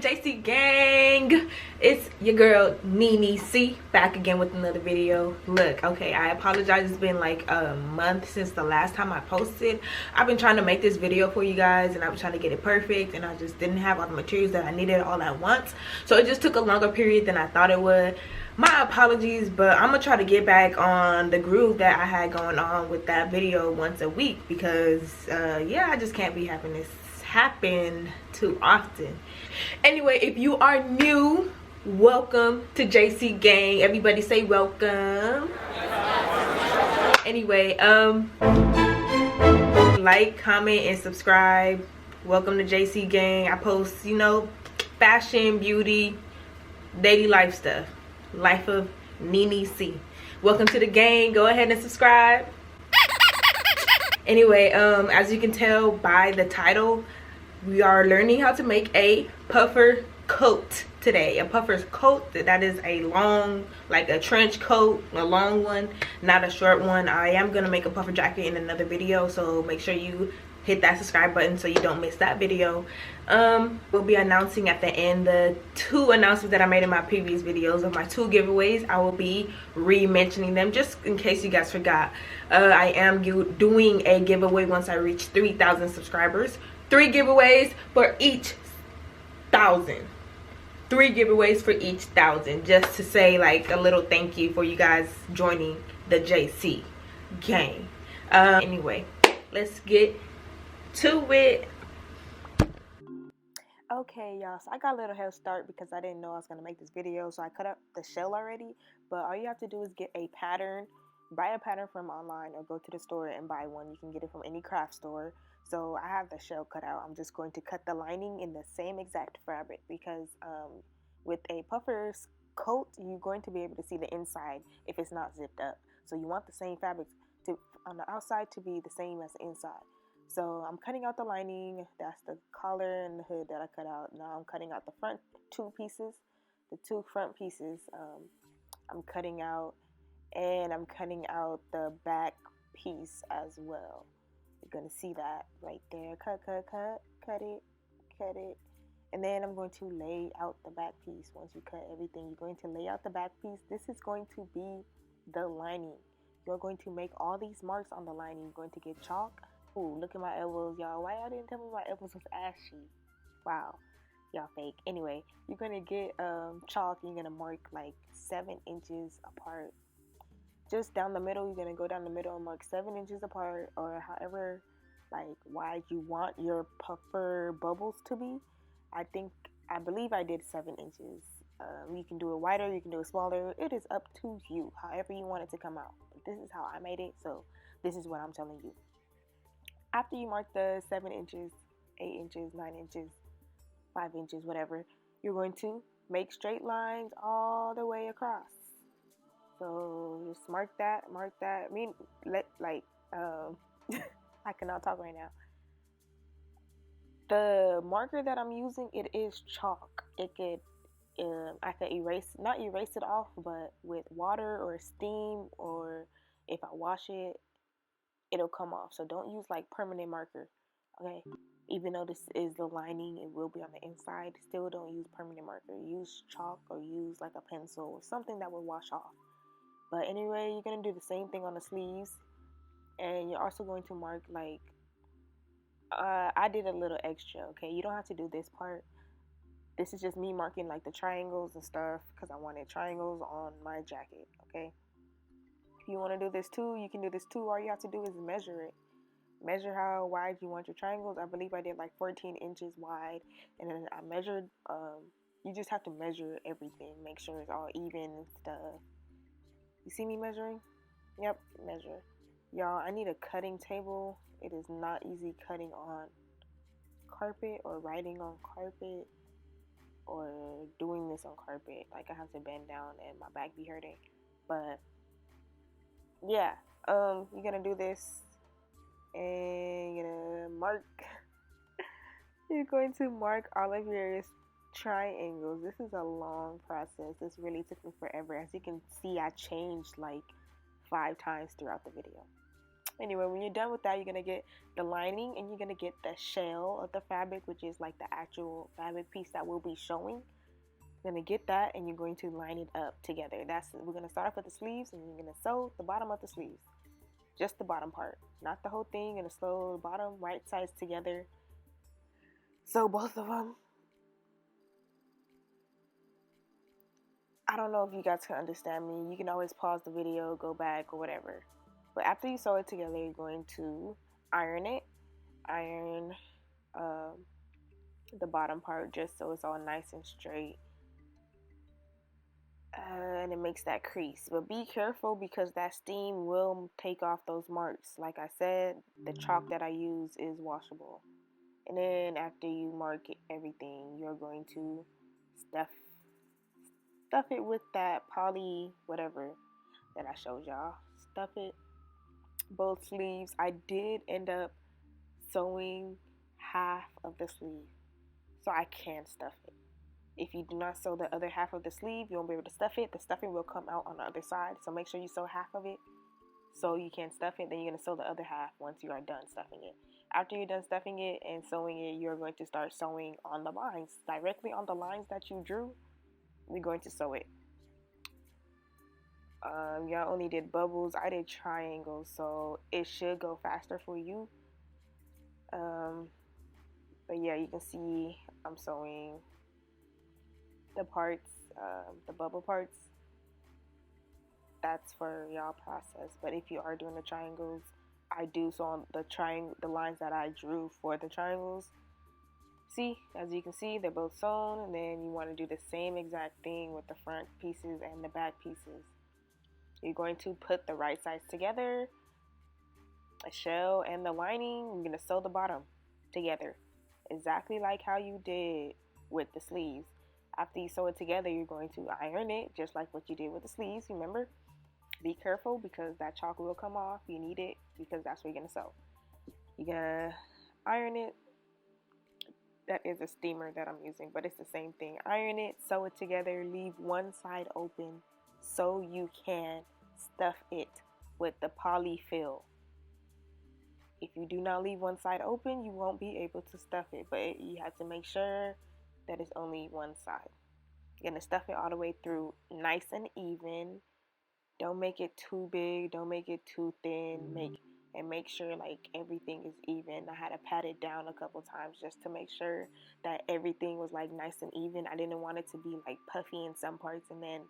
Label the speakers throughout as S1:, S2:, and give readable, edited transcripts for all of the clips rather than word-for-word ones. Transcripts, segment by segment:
S1: JC Gang. It's your girl Niniee.c back again with another video. Look, okay, I apologize. It's been like a month since the last time I posted. I've been trying to make this video for you guys and I was trying to get it perfect, and I just didn't have all the materials that I needed all at once, so it just took a longer period than I thought it would. My apologies, but I'm gonna try to get back on the groove that I had going on with that video once a week, because yeah, I just can't be having this happen too often. Anyway, if you are new, welcome to JC Gang. Everybody say welcome. Anyway, like, comment, and subscribe. Welcome to JC Gang. I post, you know, fashion, beauty, daily life stuff. Life of Niniee.c. Welcome to the gang. Go ahead and subscribe. Anyway, as you can tell by the title, we are learning how to make a puffer coat today. A puffer coat, that is a long, like a trench coat, a long one, not a short one. I am gonna make a puffer jacket in another video, so make sure you hit that subscribe button so you don't miss that video. We'll be announcing at the end the 2 announcements that I made in my previous videos of my 2 giveaways. I will be re-mentioning them just in case you guys forgot. I am doing a giveaway once I reach 3,000 subscribers. 3 giveaways for each 1,000. 3 giveaways for each 1,000, just to say like a little thank you for you guys joining the JC Gang. Anyway, let's get to it. Okay, y'all, so I got a little head start because I didn't know I was going to make this video, so I cut up the shell already. But all you have to do is get a pattern, buy a pattern from online, or go to the store and buy one. You can get it from any craft store. So I have the shell cut out. I'm just going to cut the lining in the same exact fabric, because with a puffer's coat, you're going to be able to see the inside if it's not zipped up. So you want the same fabric to on the outside to be the same as the inside. So I'm cutting out the lining. That's the collar and the hood that I cut out. Now I'm cutting out the front 2 pieces. The 2 front pieces I'm cutting out, and I'm cutting out the back piece as well. You're going to see that right there. Cut, cut, cut, cut it, cut it. And then I'm going to lay out the back piece. Once you cut everything, you're going to lay out the back piece. This is going to be the lining. You're going to make all these marks on the lining. You're going to get chalk. Ooh, look at my elbows, y'all. Why y'all didn't tell me my elbows was ashy? Wow, y'all fake. Anyway, you're gonna get chalk. You're gonna mark like 7 inches apart, just down the middle. You're gonna go down the middle and mark 7 inches apart, or however like wide you want your puffer bubbles to be. I believe I did 7 inches. You can do it wider, you can do it smaller. It is up to you, however you want it to come out. But this is how I made it, so this is what I'm telling you. After you mark the 7 inches, 8 inches, 9 inches, 5 inches, whatever, you're going to make straight lines all the way across. So just mark that. I mean, I cannot talk right now. The marker that I'm using, it is chalk. It could, I could not erase it off, but with water or steam, or if I wash it, it'll come off. So don't use like permanent marker, okay? Even though this is the lining, it will be on the inside. Still don't use permanent marker. Use chalk, or use like a pencil or something that will wash off. But anyway, you're gonna do the same thing on the sleeves, and you're also going to mark like I did a little extra, okay? You don't have to do this part. This is just me marking like the triangles and stuff, because I wanted triangles on my jacket, okay? If you want to do this too, you can do this too. All you have to do is measure it. Measure how wide you want your triangles. I believe I did like 14 inches wide, and then I measured. You just have to measure everything. Make sure it's all even and stuff. You see me measuring? Yep, measure. Y'all, I need a cutting table. It is not easy cutting on carpet, or writing on carpet, or doing this on carpet. Like, I have to bend down and my back be hurting. But yeah, you're gonna do this, and you're gonna mark. You're going to mark all of your triangles. This is a long process. This really took me forever. As you can see, I changed like 5 times throughout the video. Anyway, when you're done with that, you're going to get the lining and you're going to get the shell of the fabric, which is like the actual fabric piece that we'll be showing. You're going to get that and you're going to line it up together. We're going to start off with the sleeves and you're going to sew the bottom of the sleeves. Just the bottom part, not the whole thing. You're going to sew the bottom right sides together. Sew both of them. I don't know if you guys can understand me. You can always pause the video, go back, or whatever. But after you sew it together, you're going to iron it. Iron the bottom part just so it's all nice and straight. And it makes that crease. But be careful because that steam will take off those marks. Like I said, the chalk that I use is washable. And then after you mark everything, you're going to stuff it with that poly whatever that I showed y'all. Stuff it. Both sleeves. I did end up sewing half of the sleeve, so I can stuff it. If you do not sew the other half of the sleeve, you won't be able to stuff it. The stuffing will come out on the other side, so make sure you sew half of it so you can stuff it. Then you're going to sew the other half once you are done stuffing it. After you're done stuffing it and sewing it, you're going to start sewing on the lines. Directly on the lines that you drew, we're going to sew it. Y'all only did bubbles. I did triangles, so it should go faster for you. But yeah, you can see I'm sewing the parts, the bubble parts. That's for y'all process. But if you are doing the triangles, I do sew on the lines that I drew for the triangles. See, as you can see, they're both sewn, and then you want to do the same exact thing with the front pieces and the back pieces. You're going to put the right sides together, a shell and the lining. You're going to sew the bottom together, exactly like how you did with the sleeves. After you sew it together, you're going to iron it, just like what you did with the sleeves. Remember, be careful because that chalk will come off. You need it because that's what you're going to sew. You're going to iron it. That is a steamer that I'm using, but it's the same thing. Iron it, sew it together, leave one side open so you can stuff it with the polyfill. If you do not leave one side open, you won't be able to stuff it, but you have to make sure that it's only one side. You're going to stuff it all the way through, nice and even. Don't make it too big, don't make it too thin. Make sure like everything is even. I had to pat it down a couple times just to make sure that everything was like nice and even. I didn't want it to be like puffy in some parts and then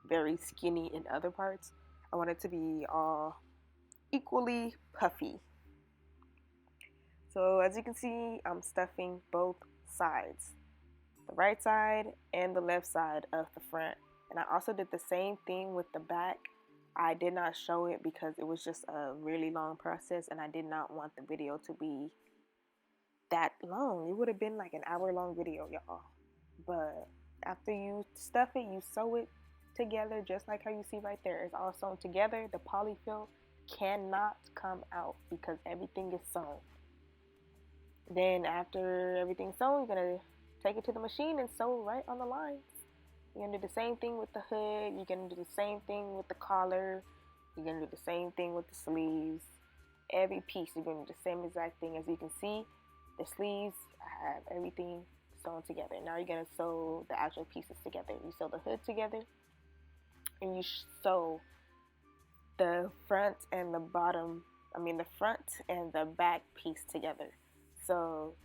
S1: very skinny in other parts. I want it to be all equally puffy. So as you can see, I'm stuffing both sides, the right side and the left side of the front. And I also did the same thing with the back. I did not show it because it was just a really long process and I did not want the video to be that long. It would have been like an hour-long video, y'all. But after you stuff it, you sew it together just like how you see right there. It's all sewn together. The polyfill cannot come out because everything is sewn. Then after everything's sewn, you're going to take it to the machine and sew right on the lines. You're going to do the same thing with the hood. You're going to do the same thing with the collar. You're going to do the same thing with the sleeves. Every piece, you're going to do the same exact thing. As you can see, the sleeves, I have everything sewn together. Now you're going to sew the actual pieces together. You sew the hood together. And you sew the front and the bottom, the front and the back piece together. So,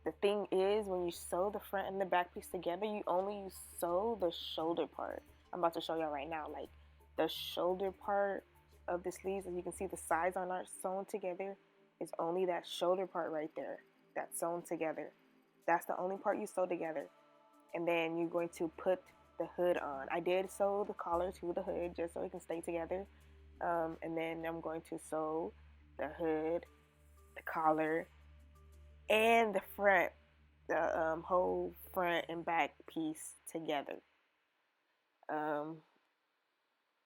S1: the thing is, when you sew the front and the back piece together, you only sew the shoulder part. I'm about to show y'all right now, like the shoulder part of the sleeves. As you can see, the sides are not sewn together. It's only that shoulder part right there that's sewn together. That's the only part you sew together. And then you're going to put the hood on. I did sew the collar to the hood just so it can stay together. And then I'm going to sew the hood, the collar, and the front, the whole front and back piece together.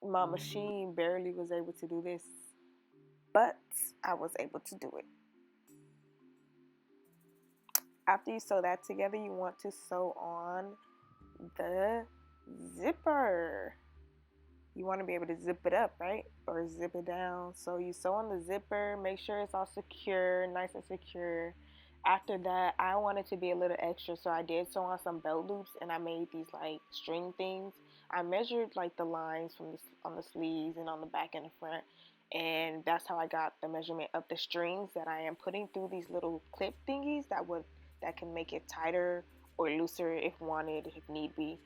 S1: My machine barely was able to do this, but I was able to do it. After you sew that together, you want to sew on the zipper. you want to be able to zip it up, right? Or zip it down. So you sew on the zipper, make sure it's all secure, nice and secure. After that, I wanted to be a little extra, so I did sew on some belt loops, and I made these like string things. I measured like the lines from on the sleeves and on the back and the front, and that's how I got the measurement of the strings that I am putting through these little clip thingies that can make it tighter or looser if wanted, if need be.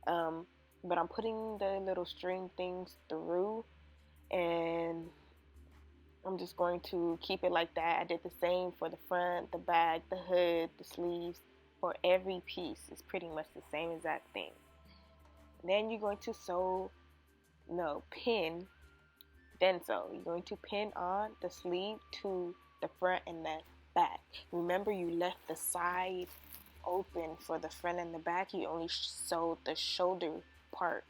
S1: Um, but I'm putting the little string things through, and I'm just going to keep it like that. I did the same for the front, the back, the hood, the sleeves. For every piece, it's pretty much the same exact thing. Then you're going to pin, then sew. You're going to pin on the sleeve to the front and the back. Remember, you left the side open for the front and the back. You only sewed the shoulder part.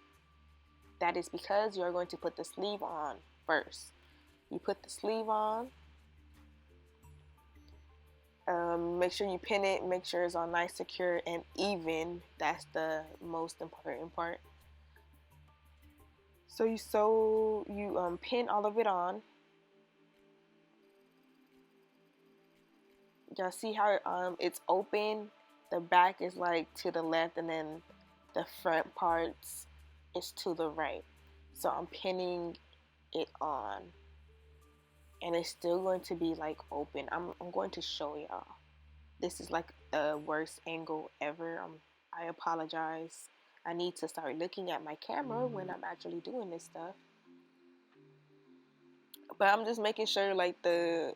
S1: That is because you're going to put the sleeve on first. You put the sleeve on. Make sure you pin it. Make sure it's all nice, secure, and even. That's the most important part. So you pin all of it on. Y'all see how it's open? The back is like to the left, and then the front parts is to the right. So I'm pinning it on, and it's still going to be like open. I'm going to show y'all. This is like the worst angle ever. I apologize. I need to start looking at my camera when I'm actually doing this stuff. But I'm just making sure like the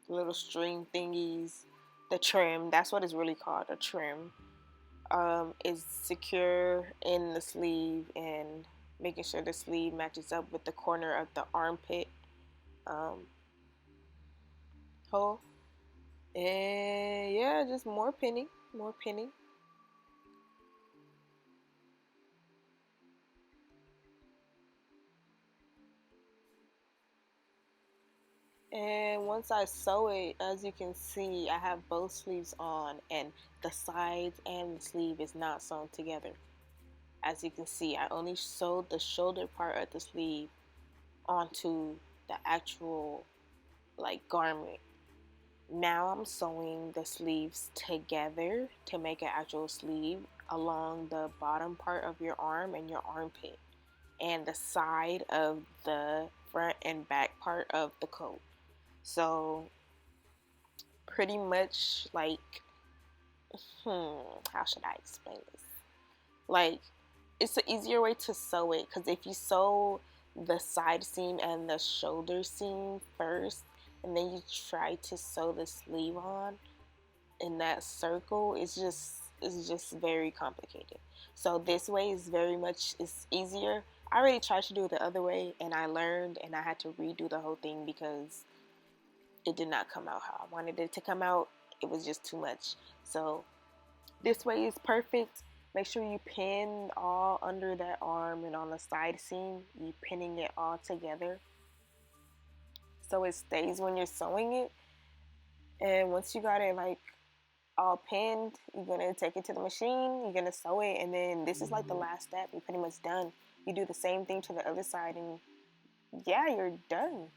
S1: little string thingies, the trim, that's what it's really called, a trim, is secure in the sleeve, and making sure the sleeve matches up with the corner of the armpit hole. And yeah, just more pinning. And once I sew it, as you can see, I have both sleeves on, and the sides and the sleeve is not sewn together. As you can see, I only sewed the shoulder part of the sleeve onto the actual like garment. Now I'm sewing the sleeves together to make an actual sleeve along the bottom part of your arm and your armpit, and the side of the front and back part of the coat. So pretty much like, how should I explain this? Like, it's an easier way to sew it, because if you sew the side seam and the shoulder seam first, and then you try to sew the sleeve on in that circle, it's just very complicated. So this way is it's easier. I already tried to do it the other way, and I learned, and I had to redo the whole thing because it did not come out how I wanted it to come out. It was just too much. So this way is perfect. Make sure you pin all under that arm, and on the side seam, you pinning it all together so it stays when you're sewing it. And once you got it like all pinned, you're gonna take it to the machine, you're gonna sew it, and then this is like the last step. You're pretty much done. You do the same thing to the other side, and yeah, you're done.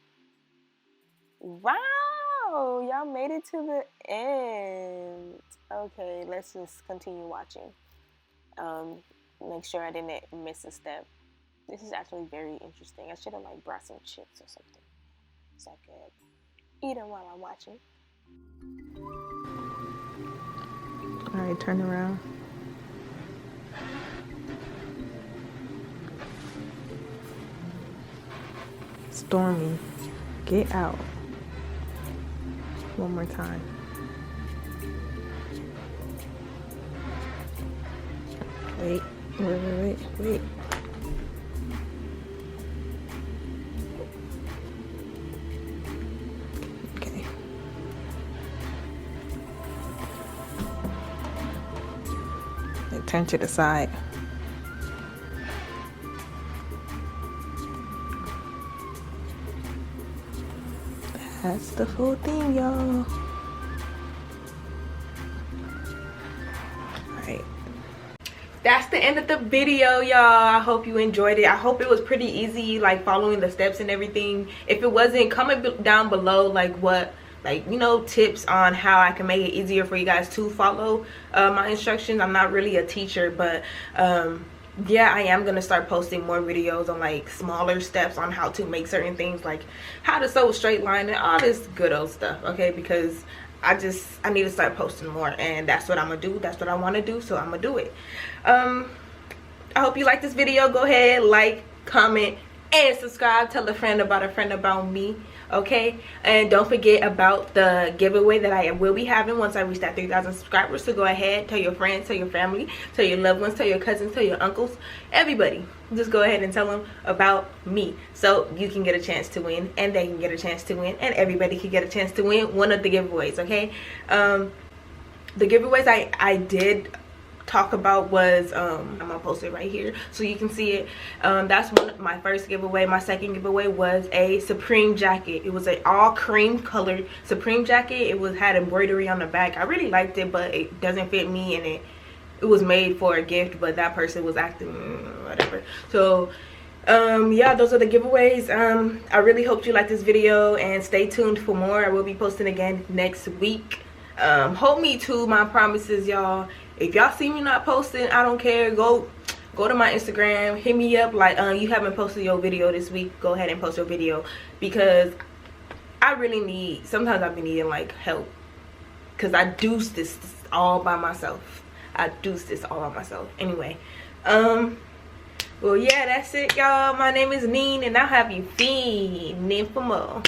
S1: Wow, y'all made it to the end. Okay, let's just continue watching. Make sure I didn't miss a step. This is actually very interesting. I should have like brought some chips or something so I could eat them while I'm watching. All right, turn around. Stormy, get out. One more time. Wait. Okay. And turn to the side. That's the full thing, y'all. Alright. that's the end of the video, y'all. I hope you enjoyed it. I hope it was pretty easy, like following the steps and everything. If it wasn't, comment down below like what, like, you know, tips on how I can make it easier for you guys to follow my instructions. I'm not really a teacher, but yeah, I am gonna start posting more videos on like smaller steps on how to make certain things, like how to sew a straight line and all this good old stuff, okay? Because I need to start posting more, and that's what I'm gonna do. That's what I want to do, so I'm gonna do it. I hope you like this video. Go ahead, like, comment, and subscribe. Tell a friend about me, okay? And don't forget about the giveaway that I will be having once I reach that 3,000 subscribers. So go ahead, tell your friends, tell your family, tell your loved ones, tell your cousins, tell your uncles, everybody. Just go ahead and tell them about me, so you can get a chance to win, and they can get a chance to win, and everybody can get a chance to win one of the giveaways, okay? The giveaways I did talk about was I'm gonna post it right here so you can see it. That's my first giveaway. My second giveaway was a Supreme jacket. It was an all cream colored Supreme jacket. Had embroidery on the back. I really liked it, but it doesn't fit me, and it was made for a gift, but that person was acting whatever. So yeah, those are the giveaways. I really hope you liked this video, and stay tuned for more. I will be posting again next week. Hold me to my promises, y'all. If y'all see me not posting, I don't care. Go to my Instagram, hit me up like you haven't posted your video this week. Go ahead and post your video, because I really need, sometimes I've been needing like help, because I do this all by myself. Anyway, well, yeah, that's it, y'all. My name is Neen, and I'll have you fiending for more.